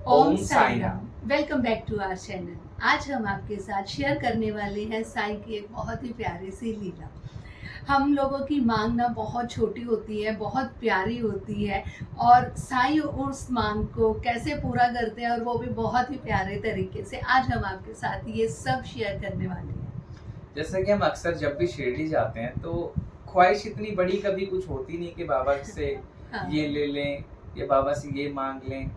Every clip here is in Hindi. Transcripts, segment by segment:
Om Sai Ram. Welcome back to our channel. आज हम आपके साथ शेयर करने वाले हैं साईं की एक बहुत ही प्यारी सी लीला। हम लोगों की मांग ना बहुत छोटी होती है, बहुत प्यारी होती है, और साईं उस मांग को कैसे पूरा करते हैं, और वो भी बहुत ही प्यारे तरीके से। आज हम आपके साथ ये सब शेयर करने वाले हैं। जैसा कि हम अक्सर जब भी शिरडी जाते हैं तो ख्वाहिश इतनी बड़ी कभी कुछ होती नहीं कि बाबा से हाँ। ये ले लें या बाबा से ये मांग लें।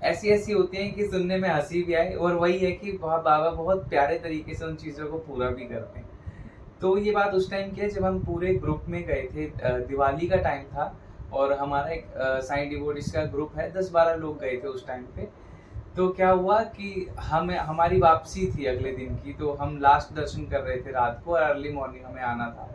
ऐसी होती हैं कि सुनने में हंसी भी आए, और वही है कि बाबा बहुत प्यारे तरीके से उन चीज़ों को पूरा भी करते हैं। तो ये बात उस टाइम की है जब हम पूरे ग्रुप में गए थे। दिवाली का टाइम था और हमारा एक साईं डिवोटीज का ग्रुप है, 10-12 लोग गए थे उस टाइम पे। तो क्या हुआ कि हमारी वापसी थी अगले दिन की, तो हम लास्ट दर्शन कर रहे थे रात को और अर्ली मॉर्निंग हमें आना था।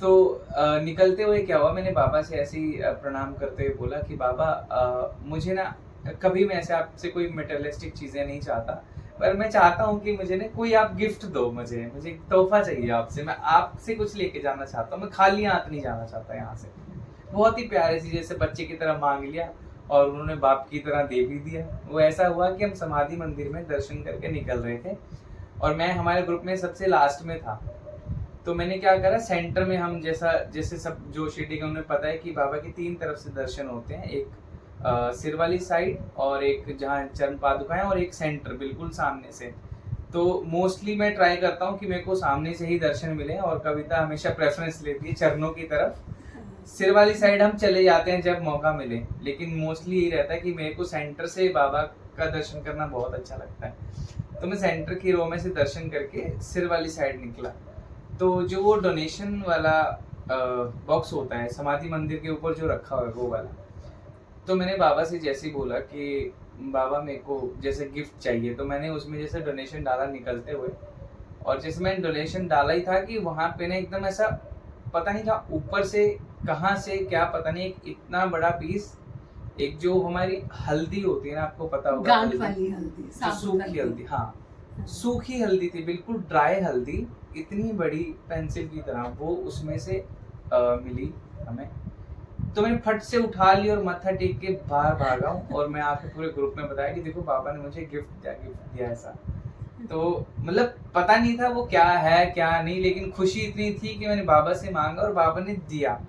तो निकलते हुए क्या हुआ, मैंने बाबा से ऐसे ही प्रणाम करते हुए बोला कि बाबा मुझे ना, कभी मैं ऐसे आपसे कोई मटेरियलिस्टिक चीज़ें नहीं चाहता, पर मैं चाहता हूँ कि मुझे ना कोई आप गिफ्ट दो, मुझे एक तोहफा चाहिए आपसे। मैं आपसे कुछ लेके जाना चाहता हूँ, मैं खाली हाथ नहीं जाना चाहता यहाँ से। बहुत ही प्यारे सी जैसे बच्चे की तरह मांग लिया और उन्होंने बाप की तरह दे भी दिया। वो ऐसा हुआ कि हम समाधि मंदिर में दर्शन करके निकल रहे थे और मैं हमारे ग्रुप में सबसे लास्ट में था। तो मैंने क्या करा, सेंटर में हम जैसे सब जो शिरडी का उन्हें पता है कि बाबा की 3 तरफ से दर्शन होते हैं, एक सिर वाली साइड और एक जहाँ चरण पादुका है और एक सेंटर बिल्कुल सामने से। तो मोस्टली मैं ट्राई करता हूँ कि मेरे को सामने से ही दर्शन मिले, और कविता हमेशा प्रेफरेंस लेती है चरणों की तरफ। सिर वाली साइड हम चले जाते हैं जब मौका मिले, लेकिन मोस्टली यही रहता है कि मेरे को सेंटर से बाबा का दर्शन करना बहुत अच्छा लगता है। तो मैं सेंटर की रो में से दर्शन करके सिर वाली साइड निकला। तो जो वो डोनेशन वाला बॉक्स होता है समाधि मंदिर के ऊपर जो रखा हुआ है वो वाला, तो मैंने बाबा से जैसे ही बोला कि बाबा मेरे को जैसे गिफ्ट चाहिए, तो मैंने उसमें जैसे डोनेशन डाला निकलते हुए, और जैसे मैंने डोनेशन डाला ही था कि वहाँ पे ना एकदम ऐसा पता नहीं था ऊपर से कहाँ से क्या पता नहीं, एक इतना बड़ा पीस, एक जो हमारी हल्दी होती है ना, आपको पता होगा, गांठ वाली हल्दी, सूखी हल्दी, हाँ सूखी हल्दी थी, बिल्कुल ड्राई हल्दी, इतनी बड़ी पेंसिल की तरह वो उसमें से मिली हमें। तो मैंने फट से उठा ली और माथा टेक के बाहर भागा हूँ, और मैं आके पूरे ग्रुप में बताया कि देखो बाबा ने मुझे गिफ्ट दिया ऐसा। तो मतलब पता नहीं था वो क्या है क्या नहीं, लेकिन खुशी इतनी थी कि मैंने बाबा से मांगा और बाबा ने दिया,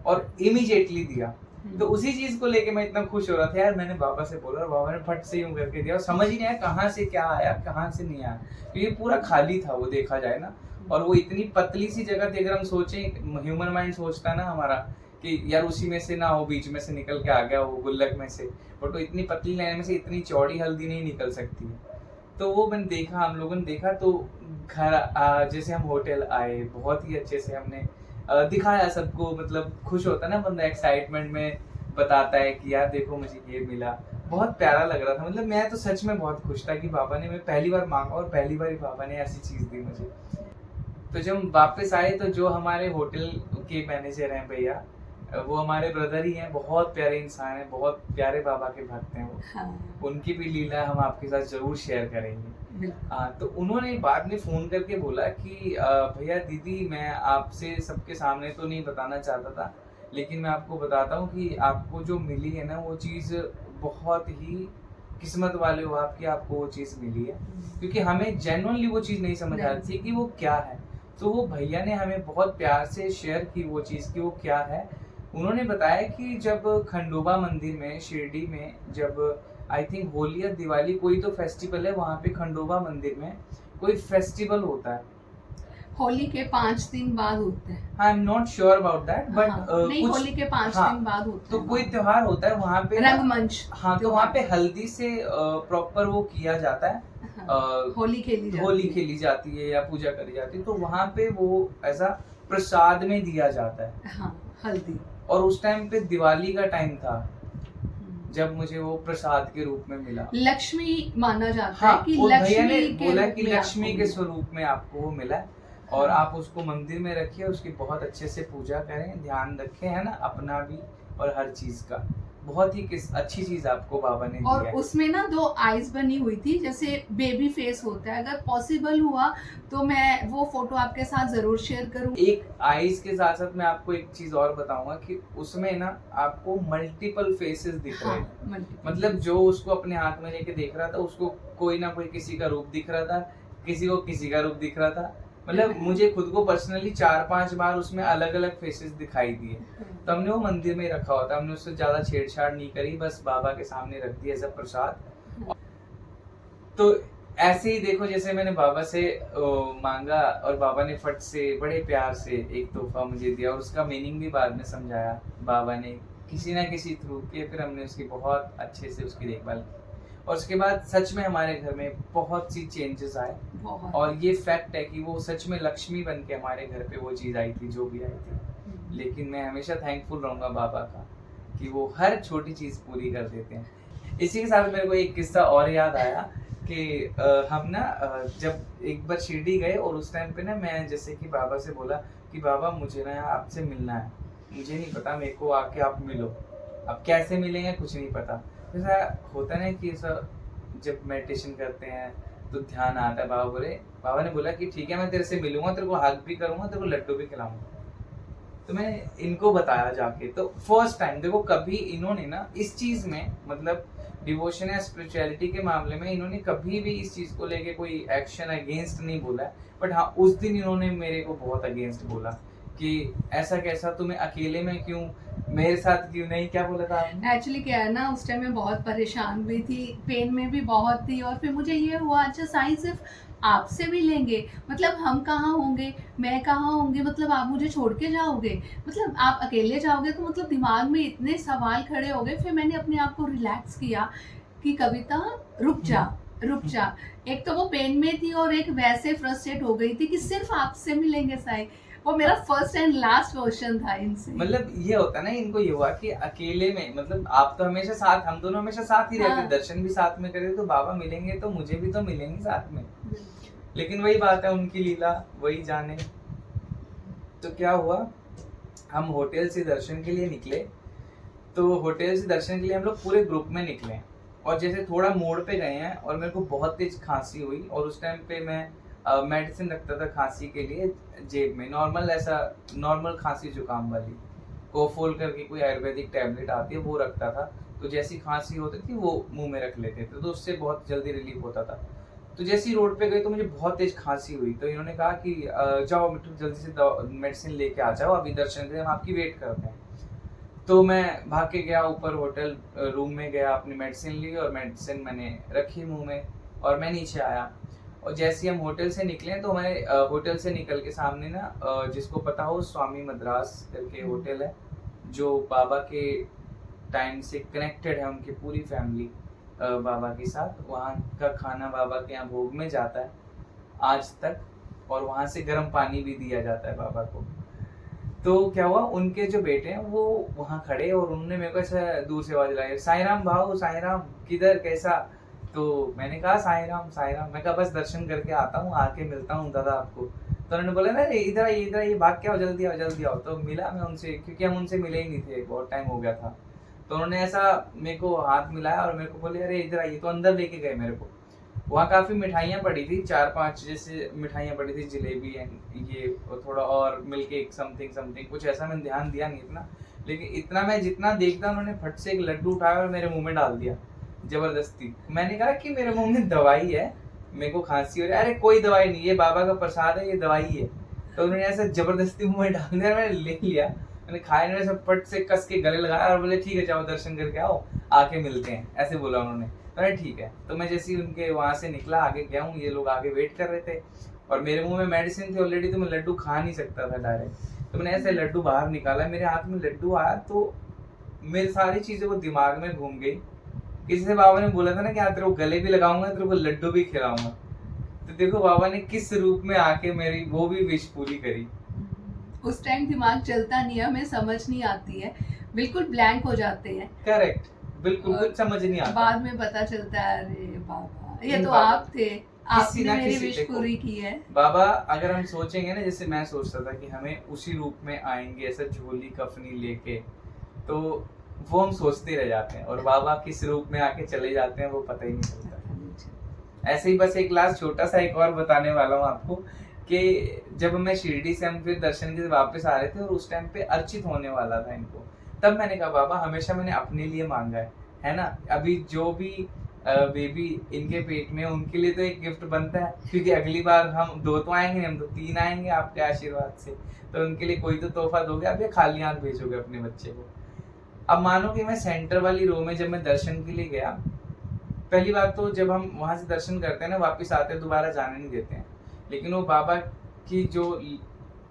और इमीडिएटली दिया। तो उसी चीज को लेके मैं इतना खुश हो रहा था, यार मैंने बाबा से बोला और बाबा ने फट से यूं करके दिया, और समझ ही नहीं आया कहाँ से क्या आया कहाँ से नहीं आया, क्योंकि ये पूरा खाली था वो देखा जाए ना। और वो इतनी पतली सी जगह थी, अगर हम सोचें, ह्यूमन माइंड सोचता है ना हमारा कि यार उसी में से ना हो, बीच में से निकल के आ गया वो गुल्लक में से, बट वो इतनी पतली लाइन में से इतनी चौड़ी हल्दी नहीं निकल सकती है। तो वो मैंने देखा, हम लोगों ने देखा। तो घर जैसे हम होटल आए, बहुत ही अच्छे से हमने दिखाया सबको, मतलब खुश होता है ना बंदा, एक्साइटमेंट में बताता है कि यार देखो मुझे ये मिला। बहुत प्यारा लग रहा था, मतलब मैं तो सच में बहुत खुश था कि बाबा ने, मैं पहली बार मांगा और पहली बार ही बाबा ने ऐसी चीज दी मुझे। तो जब हम वापस आए तो जो हमारे होटल के मैनेजर हैं भैया, वो हमारे ब्रदर ही हैं, बहुत प्यारे इंसान हैं, बहुत प्यारे बाबा के भक्त हैं वो। हाँ। उनकी भी लीला हम आपके साथ जरूर शेयर करेंगे। तो उन्होंने बाद में फोन करके बोला कि भैया दीदी, मैं आपसे सबके सामने तो नहीं बताना चाहता था, लेकिन मैं आपको बताता हूँ कि आपको जो मिली है ना वो चीज़ बहुत ही किस्मत वाले हो आपकी, आपको वो चीज़ मिली है, क्योंकि हमें जेन्युइनली वो चीज़ नहीं समझ आती थी कि वो क्या है। तो वो भैया ने हमें बहुत प्यार से शेयर की वो चीज़ कि वो क्या है। उन्होंने बताया कि जब खंडोबा मंदिर में शिरडी में, जब आई थिंक होली या दिवाली कोई तो फेस्टिवल है, वहाँ पे खंडोबा मंदिर में कोई फेस्टिवल होता है, होली के 5 दिन बाद होते हैं। I am not sure about that, but नहीं, होली के 5 दिन बाद होते तो हैं। कोई त्योहार होता है वहाँ पे, रंगमंच। हाँ, तो वहाँ पे हल्दी से प्रॉपर वो किया जाता है, होली खेली जाती है या पूजा करी जाती है, तो वहाँ पे वो ऐसा प्रसाद में दिया जाता है, हाँ, हल्दी। और उस टाइम पे दिवाली का टाइम था जब मुझे वो प्रसाद के रूप में मिला। लक्ष्मी माना जाता हाँ, है कि भैया ने लक्ष्मी बोला कि लक्ष्मी के स्वरूप में आपको वो मिला है, और आप उसको मंदिर में रखिए, उसकी बहुत अच्छे से पूजा करें, ध्यान रखें, है ना, अपना भी और हर चीज का। बहुत ही अच्छी चीज आपको बाबा ने और दी है। उसमें ना 2 आईज बनी हुई थी, जैसे बेबी फेस होता है। अगर पॉसिबल हुआ तो मैं वो फोटो आपके साथ जरूर शेयर करूँ। एक आईज के साथ साथ मैं आपको एक चीज और बताऊंगा कि उसमें ना आपको मल्टीपल फेसेस दिख रहे हैं। हाँ, multiple मतलब जो उसको अपने हाथ में लेके देख रहा था, उसको कोई ना कोई किसी का रूप दिख रहा था, किसी को किसी का रूप दिख रहा था। मतलब मुझे खुद को पर्सनली 4-5 बार उसमें अलग अलग फेसेस दिखाई दिए। तो हमने वो मंदिर में रखा हुआ था, हमने उससे ज्यादा छेड़छाड़ नहीं करी, बस बाबा के सामने रख दिया एज अ प्रसाद। तो ऐसे ही देखो, जैसे मैंने बाबा से मांगा और बाबा ने फट से बड़े प्यार से एक तोहफा मुझे दिया, और उसका मीनिंग भी बाद में समझाया बाबा ने किसी ना किसी थ्रू के। फिर हमने उसकी बहुत अच्छे से उसकी देखभाल की, और उसके बाद सच में हमारे घर में बहुत सी चेंजेस आए। और ये फैक्ट है कि वो सच में लक्ष्मी बन के हमारे घर पे वो चीज़ आई थी जो भी आई थी। लेकिन मैं हमेशा थैंकफुल रहूँगा बाबा का कि वो हर छोटी चीज़ पूरी कर देते हैं। इसी के साथ मेरे को एक किस्सा और याद आया कि हम ना जब एक बार शिरडी गए, और उस टाइम पे ना मैं जैसे कि बाबा से बोला कि बाबा मुझे ना आपसे मिलना है, मुझे नहीं पता, मेरे को आके आप मिलो। अब कैसे मिलेंगे कुछ नहीं पता। जैसा होता है ना कि ऐसा जब मेडिटेशन करते हैं तो ध्यान आता है। बाबा ने बोला कि ठीक है, मैं तेरे से मिलूंगा, तेरे को हग भी करूंगा, तेरे को लड्डू भी खिलाऊंगा। तो मैं इनको बताया जाके, तो फर्स्ट टाइम देखो कभी इन्होंने ना इस चीज में, मतलब डिवोशन या स्पिरिचुअलिटी के मामले में इन्होंने कभी भी इस चीज को लेके कोई एक्शन अगेंस्ट नहीं बोला है। बट हाँ, उस दिन इन्होंने मेरे को बहुत अगेंस्ट बोला कि ऐसा कैसा, तुम्हें अकेले में क्यों, मेरे साथ क्यों नहीं, क्या बोला था आपने? एक्चुअली क्या है ना, उस टाइम मैं बहुत परेशान भी थी, पेन में भी बहुत थी, और फिर मुझे ये हुआ अच्छा साईं सिर्फ आपसे भी लेंगे, मतलब हम कहाँ होंगे, मैं कहाँ होंगे, मतलब आप मुझे छोड़ के जाओगे, मतलब आप अकेले जाओगे, तो मतलब दिमाग में इतने सवाल खड़े हो गए। फिर मैंने अपने आप को रिलैक्स किया कि कविता रुक जा, रुक जा। एक तो वो पेन में थी, और एक वैसे फ्रस्ट्रेट हो गई थी कि सिर्फ आपसे मिलेंगे साईं। वो मेरा फर्स्ट एंड लास्ट क्वेश्चन था इनसे। मतलब ये होता है ना, इनको ये हुआ कि अकेले में, मतलब आप तो हमेशा साथ, हम दोनों हमेशा साथ ही रहते, हाँ। दर्शन भी साथ में करे, तो बाबा मिलेंगे तो मुझे भी तो मिलेंगे साथ में। लेकिन वही बात है, उनकी लीला वही जाने। तो क्या हुआ, हम होटल से दर्शन के लिए निकले। तो होटल से दर्शन के लिए हम लोग पूरे ग्रुप में निकले, और जैसे थोड़ा मोड़ पे गए हैं, और मेरे को बहुत तेज खांसी हुई, और उस टाइम पे मैं मेडिसिन रखता था खांसी के लिए जेब में, नॉर्मल ऐसा नॉर्मल खांसी जुकाम वाली, कोफोल करके कोई आयुर्वेदिक टैबलेट आती है वो रखता था। तो जैसी खांसी होती थी वो मुंह में रख लेते थे, तो उससे बहुत जल्दी रिलीफ होता था। तो जैसे ही रोड पे गए तो मुझे बहुत तेज खांसी हुई, तो इन्होंने कहा कि जाओ मिट्टू जल्दी से मेडिसिन लेके आ जाओ, अभी दर्शन के हम आपकी वेट करते हैं। तो मैं भाग के गया ऊपर, होटल रूम में गया, अपनी मेडिसिन ली, और मेडिसिन मैंने रखी मुंह में, और मैं नीचे आया। और जैसे हम होटल से निकले तो हमारे होटल से निकल के सामने ना जिसको पता हो, स्वामी मद्रास करके होटल है, जो बाबा के टाइम से कनेक्टेड है, उनकी पूरी फैमिली बाबा के साथ। वहाँ का खाना बाबा के यहाँ भोग में जाता है आज तक, और वहाँ से गर्म पानी भी दिया जाता है बाबा को। तो क्या हुआ, उनके जो बेटे हैं वो वहाँ खड़े, और उन्होंने मेरे को ऐसा दूर से आवाज लाई, साईं राम भाऊ, साईं राम किधर, कैसा। तो मैंने कहा साईं राम, साईं राम। मैं कहा बस दर्शन करके आता हूँ, आके मिलता हूँ दादा आपको। तो उन्होंने बोला ना इधर आइए, इधर आइए, भाग के आओ, जल्दी आओ, जल्दी आओ। तो मिला मैं उनसे, क्योंकि हम उनसे मिले ही नहीं थे, बहुत टाइम हो गया था। तो उन्होंने ऐसा मेरे को हाथ मिलाया, और मेरे को बोले अरे इधर आइए, तो अंदर लेके गए मेरे को। वहाँ काफ़ी मिठाइयाँ पड़ी थी, 4-5 जैसे मिठाइयाँ पड़ी थी, जलेबी एंड ये थोड़ा और मिल्क केक समथिंग समथिंग कुछ ऐसा। मैंने ध्यान दिया नहीं इतना, लेकिन इतना मैं जितना देखता, उन्होंने फट से एक लड्डू उठाया और मेरे मुंह में डाल दिया जबरदस्ती। मैंने कहा कि मेरे मुंह में दवाई है, मेरे को खांसी हो रही है। अरे कोई दवाई नहीं, ये बाबा का प्रसाद है, ये दवाई है। तो उन्होंने ऐसा जबरदस्ती मुंह में डाल दिया, मैंने ले लिया, मैंने खाया, मैंने सब फट से कस के गले लगाया, और बोले ठीक है जाओ दर्शन करके आओ, आके मिलते हैं, ऐसे बोला उन्होंने। अरे ठीक है। तो मैं जैसे ही उनके वहाँ से निकला, आगे गया हूँ, ये लोग आगे वेट कर रहे थे, और मेरे मुंह में मेडिसिन थी ऑलरेडी, तो मैं लड्डू खा नहीं सकता था डायरेक्ट। तो मैंने ऐसे लड्डू बाहर निकाला, मेरे हाथ में लड्डू आया, तो मेरी सारी चीज़ें वो दिमाग में घूम गई। किसी से बाबा ने बोला था ना कि हाँ तेरे को गले भी लगाऊंगा, तेरे को लड्डू भी खिलाऊंगा। तो देखो बाबा ने किस रूप में आके मेरी वो भी विश पूरी करी। उस टाइम दिमाग चलता नहीं है, हमें समझ नहीं आती है, बिल्कुल ब्लैंक हो जाते हैं। करेक्ट, बिल्कुल कुछ समझ नहीं आता। बाद में पता चलता है अरे बाबा ये तो बाबा, आप थे, आपने मेरी विश पूरी की है। बाबा अगर हम सोचेंगे ना, जैसे मैं सोचता था कि हमें उसी रूप में आएंगे, ऐसा झोली कफनी लेके, तो वो हम सोचते रह जाते हैं, और बाबा किस रूप में आके चले जाते हैं वो पता ही नहीं चलता। ऐसे ही बस एक लास्ट छोटा सा एक और बताने वाला हूँ आपको, कि जब मैं शिरडी से हम फिर दर्शन के वापस आ रहे थे और उस टाइम पे अर्चित होने वाला था इनको, तब मैंने कहा बाबा हमेशा मैंने अपने लिए मांगा है ना, अभी जो भी बेबी इनके पेट में उनके लिए तो एक गिफ्ट बनता है, क्योंकि अगली बार हम 2 तो आएंगे, हम तो 3 आएंगे आपके आशीर्वाद से, तो उनके लिए कोई तो तोहफा दोगे, अब ये खाली हाथ भेजोगे अपने बच्चे को। अब मानो कि मैं सेंटर वाली रो में जब मैं दर्शन के लिए गया, पहली बात तो जब हम वहां से दर्शन करते हैं ना, वापस आते हैं दोबारा जाने नहीं देते हैं, लेकिन वो बाबा की जो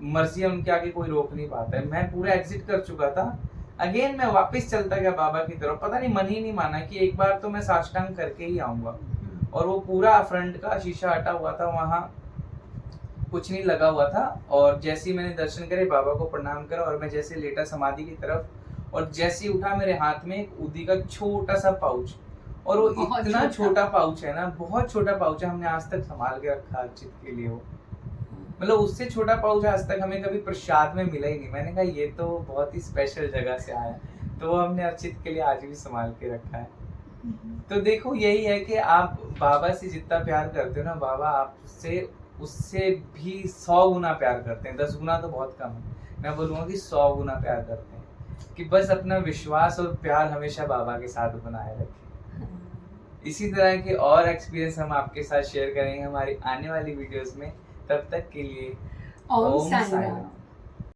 मर्जी है उनके आगे कोई रोक नहीं पाता है। मैं पूरा एग्जिट कर चुका था, अगेन मैं वापस चलता गया बाबा की तरफ, पता नहीं मन ही नहीं माना कि एक बार तो मैं साष्टांग करके ही आऊंगा, और वो पूरा फ्रंट का शीशा हटा हुआ था, वहां कुछ नहीं लगा हुआ था, और जैसे ही मैंने दर्शन करे, बाबा को प्रणाम करा, और मैं जैसे लेटा समाधि की तरफ, और जैसे ही उठा मेरे हाथ में एक उदी का छोटा सा पाउच, और वो इतना छोटा पाउच है ना, बहुत छोटा पाउच है, हमने आज तक संभाल के रखा अर्चित के लिए वो, मतलब उससे छोटा पाउच आज तक हमें कभी प्रसाद में मिला ही नहीं। मैंने कहा ये तो बहुत ही स्पेशल जगह से आया, तो वो हमने अर्चित के लिए आज भी संभाल के रखा है। तो देखो यही है कि आप बाबा से जितना प्यार करते हो ना, बाबा आपसे उससे भी 100 गुना प्यार करते हैं, 10 गुना तो बहुत कम है, मैं बोलूँगा कि 100 गुना प्यार करते हैं, कि बस अपना विश्वास और प्यार हमेशा बाबा के साथ बनाए रखें। इसी तरह के और एक्सपीरियंस हम आपके साथ शेयर करेंगे हमारी आने वाली वीडियोस में, तब तक के लिए ओम ओम साई साई राम। राम।